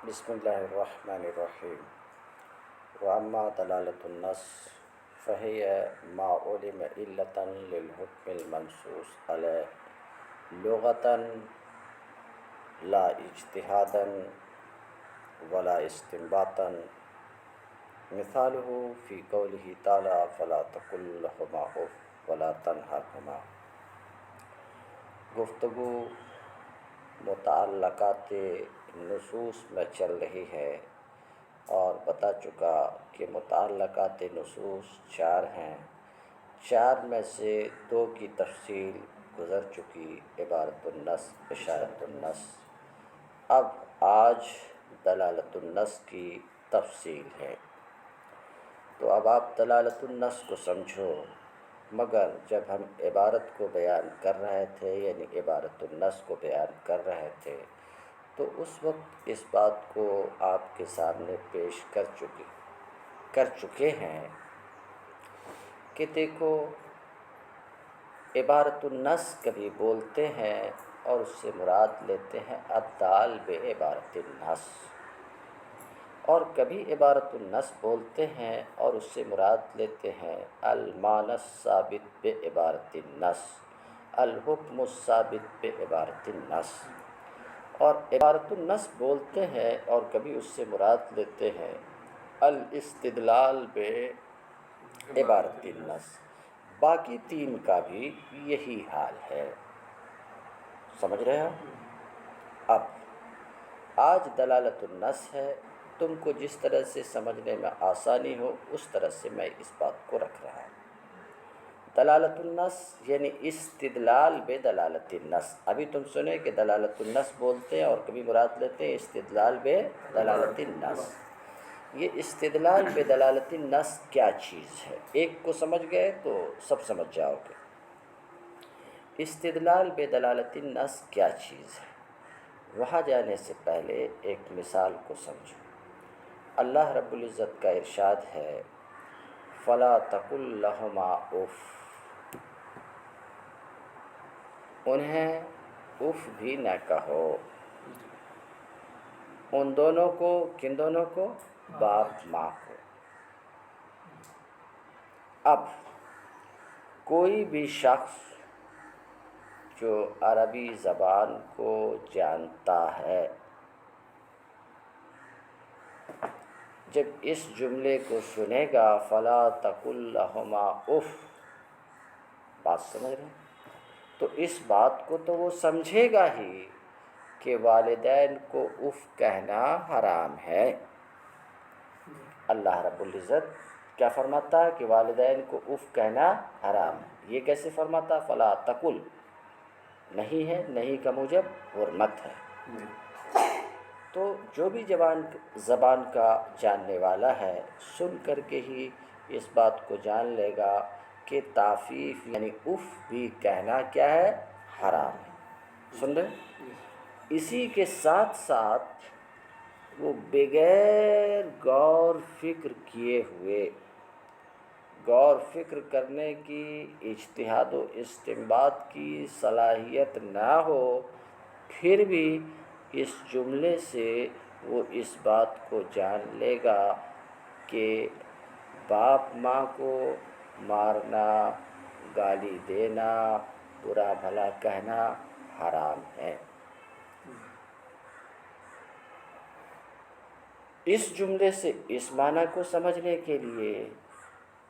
بسم اللہ الرحمن الرحیم واما دلالة النص فهي ما علم علة للحكم المنصوص عليه لغة لا اجتهادا ولا استنباطا مثاله في قوله تعالى فلا تقل لهما اف ولا تنهرهما۔ گفتگو متعلقات نصوص میں چل رہی ہے اور بتا چکا کہ متعلقات نصوص 4 ہیں، 4 میں سے 2 کی تفصیل گزر چکی، عبارت النص، اشارت النص۔ اب آج دلالت النص کی تفصیل ہے، تو اب آپ دلالت النص کو سمجھو۔ مگر جب ہم عبارت کو بیان کر رہے تھے، یعنی عبارت النص کو بیان کر رہے تھے، تو اس وقت اس بات کو آپ کے سامنے پیش کر چکے ہیں کہ دیکھو، عبارت النص کبھی بولتے ہیں اور اس سے مراد لیتے ہیں الدال بعبارت النص، اور کبھی عبارت النص بولتے ہیں اور اس سے مراد لیتے ہیں المعنی الثابت بعبارت النص، الحکم الثابت بعبارت النص، اور عبارت النص بولتے ہیں اور کبھی اس سے مراد لیتے ہیں الاستدلال بعبارت النص۔ باقی 3 کا بھی یہی حال ہے، سمجھ رہے ہو؟ اب آج دلالت النص ہے، تم کو جس طرح سے سمجھنے میں آسانی ہو اس طرح سے میں اس بات کو رکھ رہا ہوں۔ دلالت النص یعنی استدلال بدلالت النص۔ ابھی تم سنے کہ دلالت النص بولتے ہیں اور کبھی مراد لیتے ہیں استدلال بدلالت النص۔ یہ استدلال بدلالت النص کیا چیز ہے؟ ایک کو سمجھ گئے تو سب سمجھ جاؤ گے۔ استدلال بدلالت النص کیا چیز ہے؟ وہاں جانے سے پہلے ایک مثال کو سمجھو۔ اللہ رب العزت کا ارشاد ہے فَلَا تَقُل لَّهُمَا اُف، انہیں اف بھی نہ کہو۔ ان دونوں کو، کن دونوں کو؟ باپ ماں کو۔ اب کوئی بھی شخص جو عربی زبان کو جانتا ہے، جب اس جملے کو سنے گا فَلَا تَقُل لَّهُمَا اُف، بات سمجھ رہے ہیں؟ تو اس بات کو تو وہ سمجھے گا ہی کہ والدین کو اف کہنا حرام ہے۔ اللہ رب العزت کیا فرماتا ہے کہ والدین کو اف کہنا حرام ہے۔ یہ کیسے فرماتا؟ فلا تقل، نہیں ہے، نہیں کا موجب حرمت ہے۔ تو جو بھی زبان کا جاننے والا ہے، سن کر کے ہی اس بات کو جان لے گا کہ تعفیف یعنی اف بھی کہنا کیا ہے؟ حرام ہے۔ سن رہے؟ اسی کے ساتھ ساتھ وہ بغیر غور فکر کیے ہوئے، غور فکر کرنے کی، اجتہاد و استنباط کی صلاحیت نہ ہو، پھر بھی اس جملے سے وہ اس بات کو جان لے گا کہ باپ ماں کو مارنا، گالی دینا، برا بھلا کہنا حرام ہے۔ اس جملے سے اس معنی کو سمجھنے کے لیے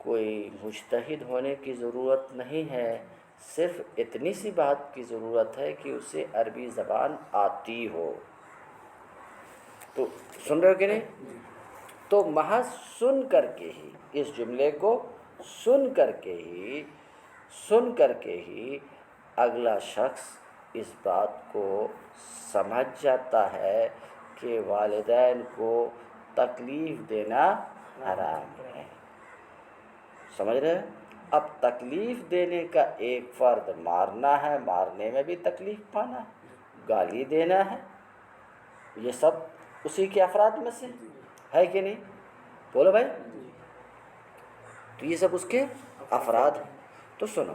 کوئی مجتہد ہونے کی ضرورت نہیں ہے، صرف اتنی سی بات کی ضرورت ہے کہ اسے عربی زبان آتی ہو۔ تو سن رہے ہو کہ نہیں؟ تو محض سن کر کے ہی، اس جملے کو سن کر کے ہی اگلا شخص اس بات کو سمجھ جاتا ہے کہ والدین کو تکلیف دینا حرام ہے۔ سمجھ رہے ہیں؟ اب تکلیف دینے کا ایک فرد مارنا ہے، مارنے میں بھی تکلیف پانا ہے، گالی دینا ہے، یہ سب اسی کے افراد میں سے ہے کہ نہیں؟ بولو بھائی، تو یہ سب اس کے افراد ہیں۔ تو سنو،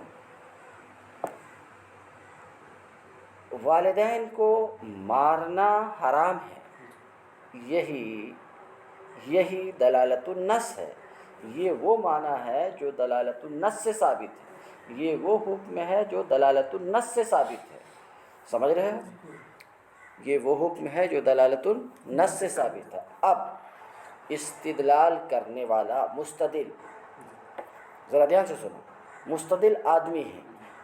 والدین کو مارنا حرام ہے، یہی دلالت النص ہے، یہ وہ معنی ہے جو دلالت النص سے ثابت ہے، یہ وہ حکم ہے جو دلالت النص سے ثابت ہے، سمجھ رہے ہیں؟ یہ وہ حکم ہے جو دلالت النص سے ثابت ہے۔ اب استدلال کرنے والا مستدل، ذرا دھیان سے سنو، مستدل آدمی ہے،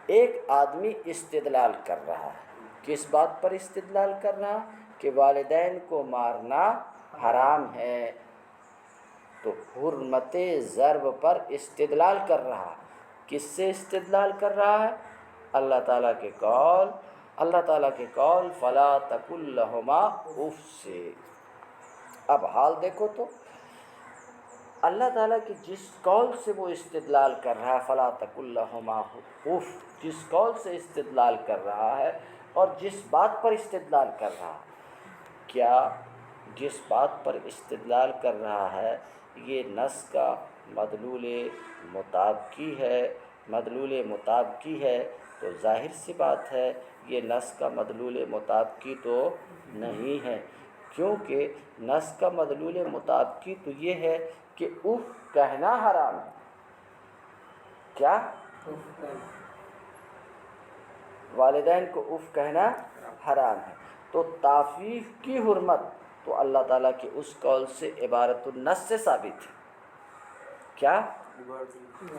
ایک آدمی استدلال کر رہا ہے، کس بات پر استدلال کر رہا؟ کہ والدین کو مارنا حرام ہے، تو حرمت ضرب پر استدلال کر رہا۔ کس سے استدلال کر رہا ہے؟ اللہ تعالیٰ کے قول فلا تقل لہما اف سے۔ اب حال دیکھو تو اللہ تعالیٰ کی جس قول سے وہ استدلال کر رہا ہے، فلا تقل لہما اف، جس قول سے استدلال کر رہا ہے اور جس بات پر استدلال کر رہا ہے، کیا جس بات پر استدلال کر رہا ہے یہ نص کا مدلول مطابقی ہے تو ظاہر سی بات ہے یہ نص کا مدلول مطابقی تو نہیں ہے، کیونکہ نص کا مدلول مطابقی تو یہ ہے کہ اف کہنا حرام ہے۔ کیا؟ والدین کو اف کہنا حرام ہے، تو تعفیف کی حرمت تو اللہ تعالیٰ کی اس قول سے عبارت النص سے ثابت ہے۔ کیا؟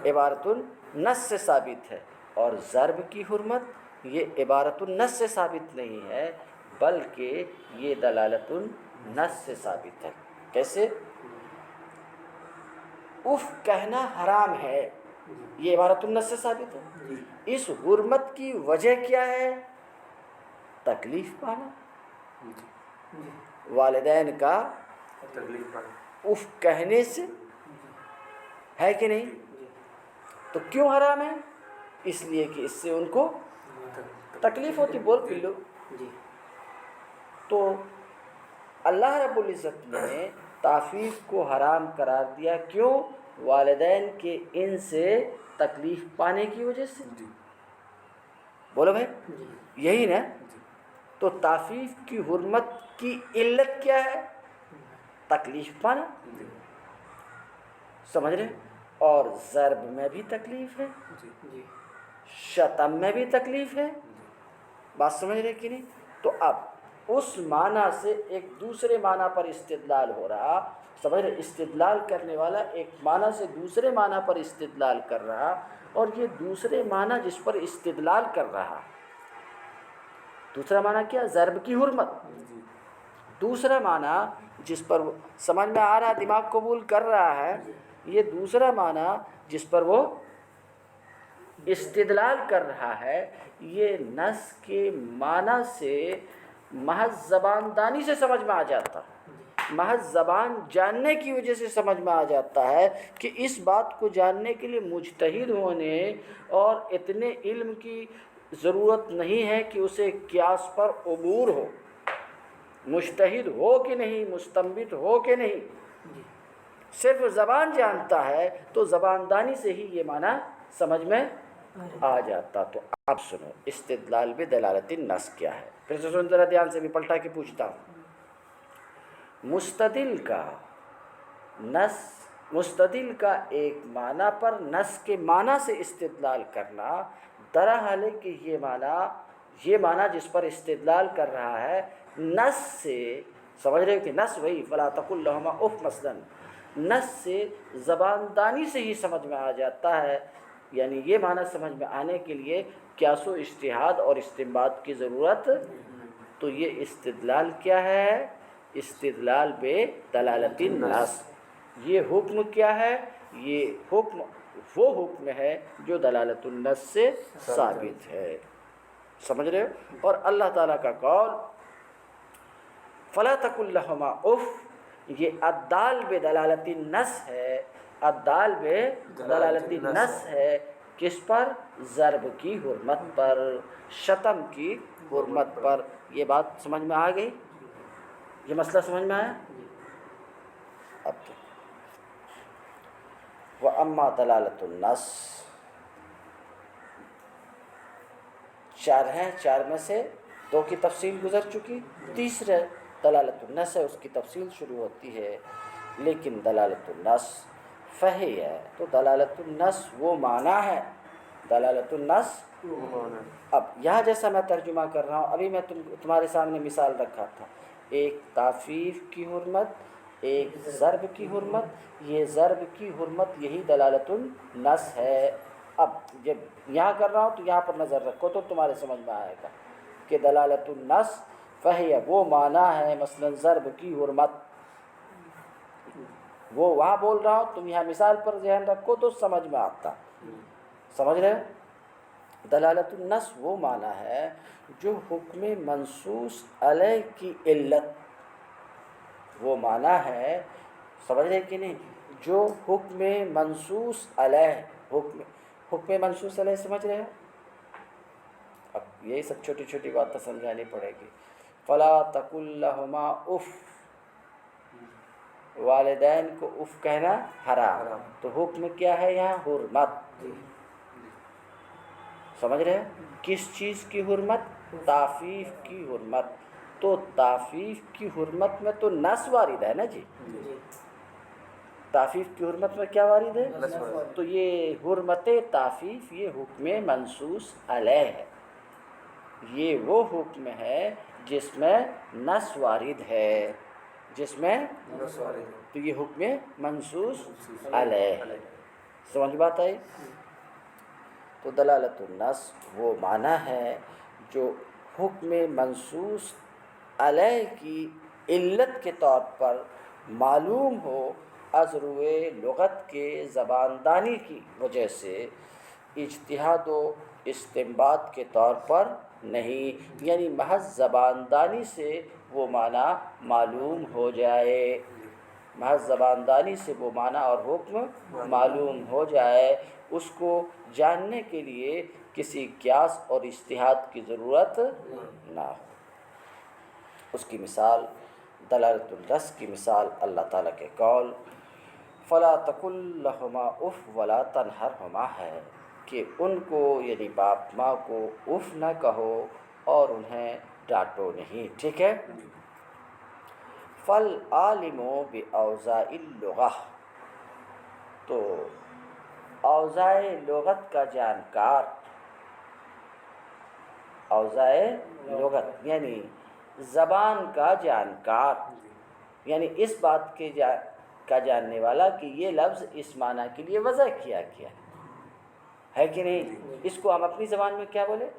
عبارت النص سے ثابت ہے، اور ضرب کی حرمت یہ عبارت النص سے ثابت نہیں ہے بلکہ یہ دلالت النص سے ثابت ہے۔ کیسے؟ اف کہنا حرام ہے، یہ عبارت النص سے ثابت ہے، اس حرمت کی وجہ کیا ہے؟ تکلیف پانا، والدین کا اف کہنے سے، ہے کہ نہیں؟ تو کیوں حرام ہے؟ اس لیے کہ اس سے ان کو تکلیف ہوتی، بول پی لو۔ تو اللہ رب العزت نے تعفیف کو حرام قرار دیا، کیوں؟ والدین کے ان سے تکلیف پانے کی وجہ سے۔ بولو بھائی، یہی نا؟ تو تعفیف کی حرمت کی علت کیا ہے؟ تکلیف پانا، سمجھ رہے؟ اور ضرب میں بھی تکلیف ہے، شتم میں بھی تکلیف ہے، بات سمجھ رہے کہ نہیں؟ تو اب اس معنی سے ایک دوسرے معنی پر استدلال ہو رہا، سمجھ رہے؟ استدلال کرنے والا ایک معنی سے دوسرے معنی پر استدلال کر رہا، اور یہ دوسرے معنی جس پر استدلال کر رہا، دوسرا معنی کیا؟ ضرب کی حرمت۔ دوسرا معنی جس پر سمجھ میں آ رہا، دماغ قبول کر رہا ہے، یہ دوسرا معنی جس پر وہ استدلال کر رہا ہے، یہ نص کے معنی سے محض زبان دانی سے سمجھ میں آ جاتا، محض زبان جاننے کی وجہ سے سمجھ میں آ جاتا ہے کہ اس بات کو جاننے کے لیے مجتہد ہونے اور اتنے علم کی ضرورت نہیں ہے کہ اسے قیاس پر عبور ہو، مجتہد ہو کہ نہیں، مستنبط ہو کہ نہیں، صرف زبان جانتا ہے تو زبان دانی سے ہی یہ معنی سمجھ میں آ جاتا۔ تو اب سنو استدلال بدلالت النص کیا ہے، پھر سے سن ذرا دھیان سے، بھی پلٹا کے پوچھتا ہوں۔ مستدل کا ایک معنی پر نص کے معنی سے استدلال کرنا، درحال ہے کہ یہ معنی جس پر استدلال کر رہا ہے نص سے، سمجھ رہے ہو کہ نص وہی فلا تقل لہما اف مثلا، نص سے زبان دانی سے ہی سمجھ میں آ جاتا ہے، یعنی یہ معنی سمجھ میں آنے کے لیے قیاس و اجتہاد اور استنباط کی ضرورت۔ تو یہ استدلال کیا ہے؟ استدلال بے دلالت النص۔ یہ حکم کیا ہے؟ یہ حکم وہ حکم ہے جو دلالت النص سے ثابت ہے، سمجھ رہے ہو؟ اور اللہ تعالیٰ کا قول فلا تقل لہما اف، یہ الدال بدلالت النص ہے، الدال بدلالت النص ہے، کس پر؟ ضرب کی حرمت پر، شتم کی حرمت پر۔ یہ بات سمجھ میں آ گئی؟ یہ مسئلہ سمجھ میں آیا؟ اب وَأَمَّا دلالت النص، چار ہیں، چار میں سے دو کی تفصیل گزر چکی، تیسرے دلالت النص ہے، اس کی تفصیل شروع ہوتی ہے، لیکن دلالت النص فہی ہے، تو دلالت النص وہ معنی ہے، دلالت النص اب یہاں جیسا میں ترجمہ کر رہا ہوں، ابھی میں تمہارے سامنے مثال رکھا تھا، ایک تافیف کی حرمت، ایک ضرب کی حرمت، یہ ضرب کی حرمت یہی دلالت النص ہے۔ اب جب یہاں کر رہا ہوں تو یہاں پر نظر رکھو تو تمہارے سمجھ میں آئے گا کہ دلالت النص فہی وہ معنی ہے، مثلا ضرب کی حرمت، وہ وہاں بول رہا ہوں، تم یہاں مثال پر ذہن رکھو تو سمجھ میں آتا، سمجھ رہے ہو؟ دلالت النص وہ معنی ہے جو حکم منصوص علیہ کی علت، وہ معنی ہے، سمجھ رہے کہ نہیں، جو حکم منصوص علیہ، حکم منصوص علیہ سمجھ رہے ہو؟ اب یہی سب چھوٹی چھوٹی باتیں سمجھانی پڑے گی۔ فلا تقل لہما اف، والدین کو اف کہنا حرام، تو حکم کیا ہے یہاں؟ حرمت، سمجھ رہے ہیں؟ کس چیز کی حرمت؟ تعفیف کی حرمت، تو تعفیف کی حرمت میں تو نص وارد ہے نا جی، تعفیف کی حرمت میں کیا وارد ہے؟ تو یہ حرمت تعفیف یہ حکم منصوص علیہ ہے، یہ وہ حکم ہے جس میں نص وارد ہے، جس میں تو یہ حکم منصوص علیہ ہے، سمجھ بات آئی؟ تو دلالت النص وہ معنی ہے جو حکم منصوص علیہ کی علت کے طور پر معلوم ہو از روئے لغت کے زبان دانی کی وجہ سے، اجتہاد و استنباط کے طور پر نہیں، یعنی محض زبان دانی سے وہ معنی معلوم ہو جائے، محض زبان دانی سے وہ معنی اور حکم معلوم ہو جائے، اس کو جاننے کے لیے کسی قیاس اور اجتہاد کی ضرورت نہ ہو۔ اس کی مثال، دلالت النص کی مثال اللہ تعالیٰ کے قول فلا تقل لہما اف ولا تنہرہما ہے، کہ ان کو یعنی باپ ماں کو اف نہ کہو اور انہیں ڈانٹو نہیں، ٹھیک ہے؟ فالعالم باوضاع اللغہ، تو اوضاع لغت کا جانکار، اوضاع لغت یعنی زبان کا جانکار، یعنی اس بات کے کا جاننے والا کہ یہ لفظ اس معنی کے لیے وضع کیا گیا ہے کہ نہیں، اس کو ہم اپنی زبان میں کیا بولے؟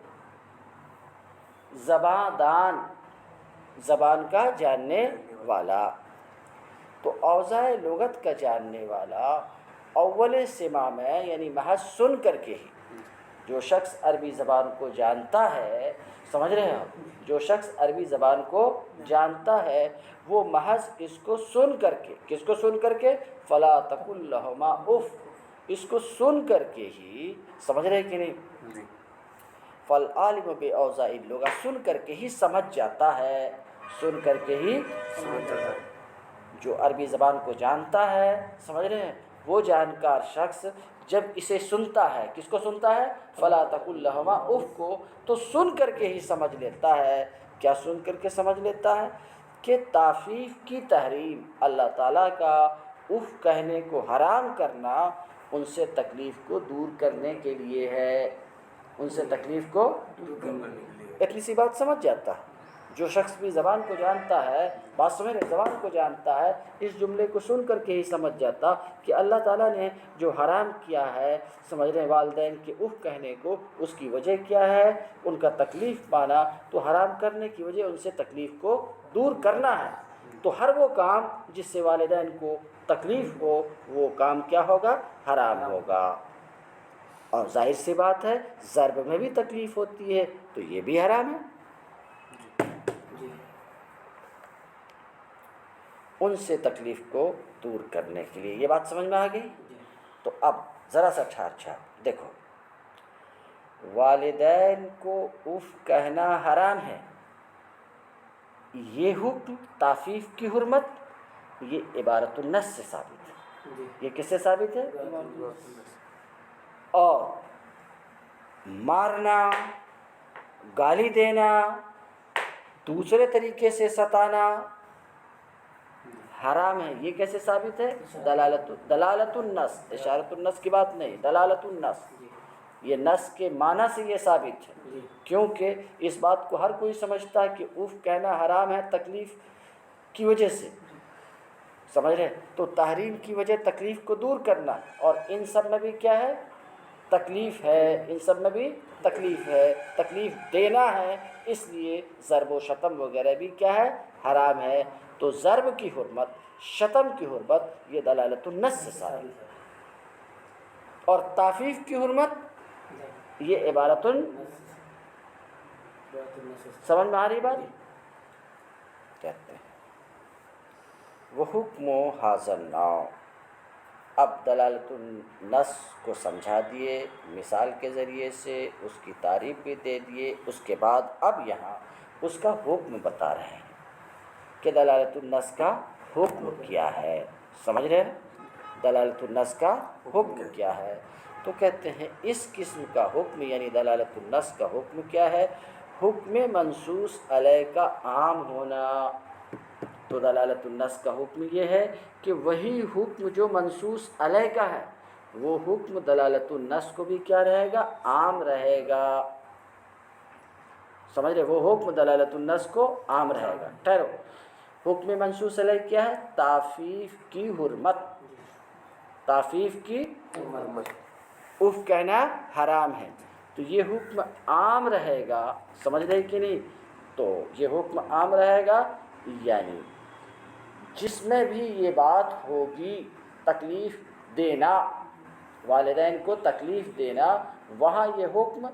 زبان دان، زبان کا جاننے والا۔ تو اوضاع لغت کا جاننے والا اول سماع میں یعنی محض سن کر کے ہی، جو شخص عربی زبان کو جانتا ہے، سمجھ رہے ہیں، جو شخص عربی زبان کو جانتا ہے وہ محض اس کو سن کر کے، کس کو سن کر کے؟ فلا تقل لہما اف، اس کو سن کر کے ہی، سمجھ رہے کہ نہیں؟ فالعالم باوضاع اللغہ، سن کر کے ہی سمجھ جاتا ہے، سن کر کے ہی سمجھ جاتا ہے، جو عربی زبان کو جانتا ہے، سمجھ رہے ہیں، وہ جانکار شخص جب اسے سنتا ہے، کس کو سنتا ہے؟ فلا تقل لہما اف کو، تو سن کر کے ہی سمجھ لیتا ہے، کیا سن کر کے سمجھ لیتا ہے؟ کہ تعفیف کی تحریم، اللہ تعالیٰ کا اف کہنے کو حرام کرنا ان سے تکلیف کو دور کرنے کے لیے ہے، ان سے تکلیف کو اتنی سی بات سمجھ جاتا ہے۔ جو شخص بھی زبان کو جانتا ہے، بات سمجھ رہے، زبان کو جانتا ہے، اس جملے کو سن کر کے ہی سمجھ جاتا کہ اللہ تعالیٰ نے جو حرام کیا ہے، سمجھ رہے، والدین کے اف کہنے کو، اس کی وجہ کیا ہے؟ ان کا تکلیف پانا، تو حرام کرنے کی وجہ ان سے تکلیف کو دور کرنا ہے، تو ہر وہ کام جس سے والدین کو تکلیف ہو وہ کام کیا ہوگا؟ حرام ہوگا۔ اور ظاہر سی بات ہے ضرب میں بھی تکلیف ہوتی ہے تو یہ بھی حرام ہے، ان سے تکلیف کو دور کرنے کے لیے۔ یہ بات سمجھ میں آ گئی؟ تو اب ذرا سا ٹھہر دیکھو، والدین کو اف کہنا حرام ہے، یہ حکم تعفیف کی حرمت یہ عبارت النص سے ثابت ہے، یہ کس سے ثابت ہے؟ اور مارنا، گالی دینا، دوسرے طریقے سے ستانا حرام ہے. یہ کیسے ثابت ہے؟ دلالت النص، اشارت النص کی بات نہیں، دلالت النص. یہ نص کے معنی سے یہ ثابت ہے، کیونکہ اس بات کو ہر کوئی سمجھتا ہے کہ اف کہنا حرام ہے تکلیف کی وجہ سے. سمجھ رہے؟ تو تحریم کی وجہ تکلیف کو دور کرنا، اور ان سب میں بھی کیا ہے؟ تکلیف ہے. ان سب میں بھی تکلیف ہے، تکلیف دینا ہے، اس لیے ضرب و شتم وغیرہ بھی کیا ہے؟ حرام ہے. تو ضرب کی حرمت، شتم کی حرمت یہ دلالت النص سے ثابت ہے، اور تعفیف کی حرمت یہ عبارت سمجھ میں آ رہی بات؟ کہتے ہیں وہ حکم و حاضر ناؤ. اب دلالت النص کو سمجھا دیے مثال کے ذریعے سے، اس کی تعریف بھی دے دیے. اس کے بعد اب یہاں اس کا حکم بتا رہے ہیں کہ دلالت النص کا حکم کیا ہے. سمجھ رہے ہیں؟ دلالت النص کا حکم کیا ہے. تو کہتے ہیں اس قسم کا حکم یعنی دلالت النص کا حکم کیا ہے؟ حکم منصوص علیہ کا عام ہونا. تو دلالت النص کا حکم یہ ہے کہ وہی حکم جو منصوص علیہ کا ہے وہ حکم دلالت النص کو بھی کیا رہے گا؟ عام رہے گا. سمجھ رہے؟ وہ حکم دلالت النص کو عام رہے گا. ٹھہرو، حکم منصوص علیہ کیا ہے؟ تعفیف کی حرمت. تعفیف کی حرمت، اف کہنا حرام ہے. تو یہ حکم عام رہے گا. سمجھ رہے کہ نہیں؟ تو یہ حکم عام رہے گا، یعنی جس میں بھی یہ بات ہوگی تکلیف دینا، والدین کو تکلیف دینا، وہاں یہ حکم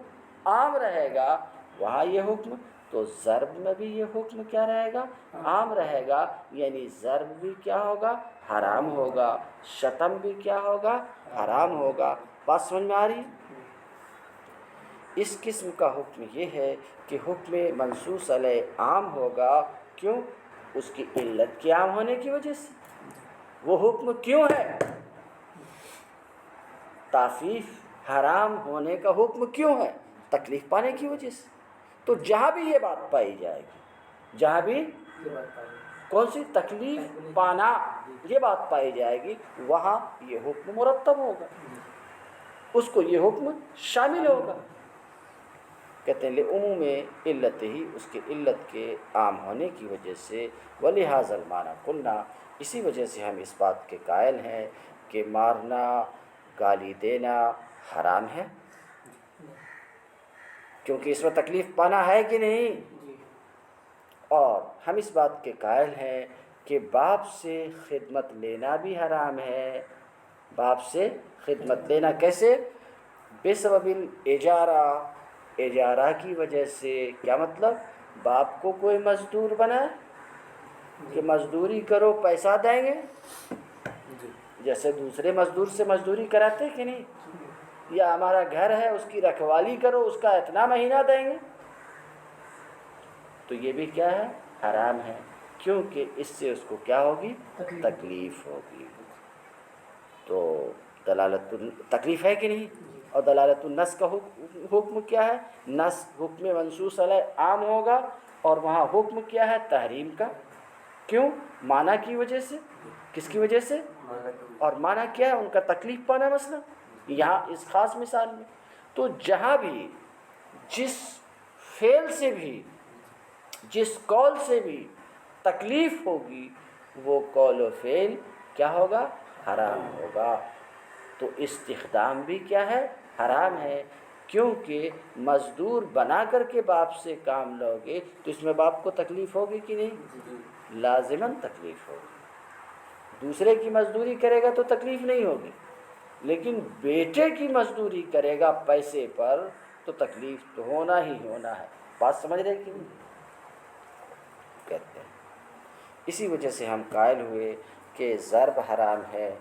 عام رہے گا. وہاں یہ حکم، تو ضرب میں بھی یہ حکم کیا رہے گا؟ عام رہے گا. یعنی ضرب بھی کیا ہوگا؟ حرام ہوگا. شتم بھی کیا ہوگا؟ حرام ہوگا. بات سمجھ میں آ رہی؟ اس قسم کا حکم یہ ہے کہ حکم منصوص علیہ عام ہوگا. کیوں؟ اس کی علت کے عام ہونے کی وجہ سے. وہ حکم کیوں ہے؟ تعفیف حرام ہونے کا حکم کیوں ہے؟ تکلیف پانے کی وجہ سے. تو جہاں بھی یہ بات پائی جائے گی، جہاں بھی کون سی تکلیف پانا یہ بات پائی جائے گی، وہاں یہ حکم مرتب ہوگا، اس کو یہ حکم شامل ہوگا. کہتے ہیں لعموم علت ہی، اس کے علت کے عام ہونے کی وجہ سے. ولہذا المعنی قلنا، اسی وجہ سے ہم اس بات کے قائل ہیں کہ مارنا، گالی دینا حرام ہے، کیونکہ اس میں تکلیف پانا ہے کہ نہیں. اور ہم اس بات کے قائل ہیں کہ باپ سے خدمت لینا بھی حرام ہے. باپ سے خدمت لینا کیسے؟ بسبب الاجارہ، اجارہ کی وجہ سے. کیا مطلب؟ باپ کو کوئی مزدور بنائے کہ مزدوری کرو پیسہ دیں گے، جیسے دوسرے مزدور سے مزدوری کراتے کہ نہیں، یا ہمارا گھر ہے اس کی رکھوالی کرو اس کا اتنا مہینہ دیں گے. تو یہ بھی کیا ہے؟ حرام ہے، کیونکہ اس سے اس کو کیا ہوگی؟ تکلیف ہوگی. تو دلالت تکلیف ہے کہ نہیں؟ اور دلالت النص کا حکم کیا ہے؟ نص حکم منصوص علیہ عام ہوگا، اور وہاں حکم کیا ہے؟ تحریم کا. کیوں؟ معنی کی وجہ سے. کس کی وجہ سے؟ اور معنی کیا ہے؟ ان کا تکلیف پانا مسئلہ یہاں اس خاص مثال میں. تو جہاں بھی جس فعل سے بھی، جس قول سے بھی تکلیف ہوگی، وہ قول و فعل کیا ہوگا؟ حرام ہوگا. تو استخدام بھی کیا ہے؟ حرام ہے. کیونکہ مزدور بنا کر کے باپ سے کام لو گے تو اس میں باپ کو تکلیف ہوگی کہ نہیں؟ لازماً تکلیف ہوگی. دوسرے کی مزدوری کرے گا تو تکلیف نہیں ہوگی، لیکن بیٹے کی مزدوری کرے گا پیسے پر تو تکلیف تو ہونا ہی ہونا ہے. بات سمجھ رہے کہ نہیں؟ کہتے ہیں اسی وجہ سے ہم قائل ہوئے کہ ضرب حرام ہے،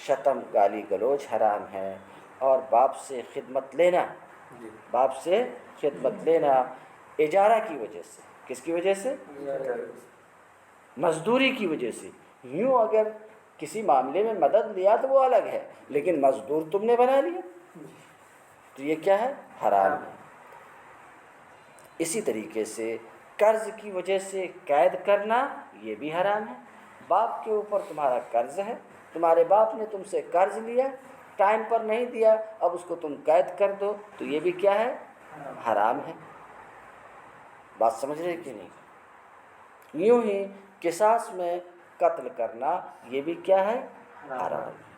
شتم گالی گلوچ حرام ہے، اور باپ سے خدمت لینا، باپ سے خدمت لینا اجارہ کی وجہ سے. کس کی وجہ سے؟ مزدوری کی وجہ سے. یوں اگر کسی معاملے میں مدد لیا تو وہ الگ ہے، لیکن مزدور تم نے بنا لیا تو یہ کیا ہے؟ حرام ہے. اسی طریقے سے قرض کی وجہ سے قید کرنا یہ بھی حرام ہے۔ باپ کے اوپر تمہارا قرض ہے، تمہارے باپ نے تم سے قرض لیا، ٹائم پر نہیں دیا، اب اس کو تم قید کر دو تو یہ بھی کیا ہے؟ حرام ہے۔ بات سمجھ رہے کہ نہیں؟ یوں ہی قصاص میں قتل کرنا یہ بھی کیا ہے؟ حرام ہے۔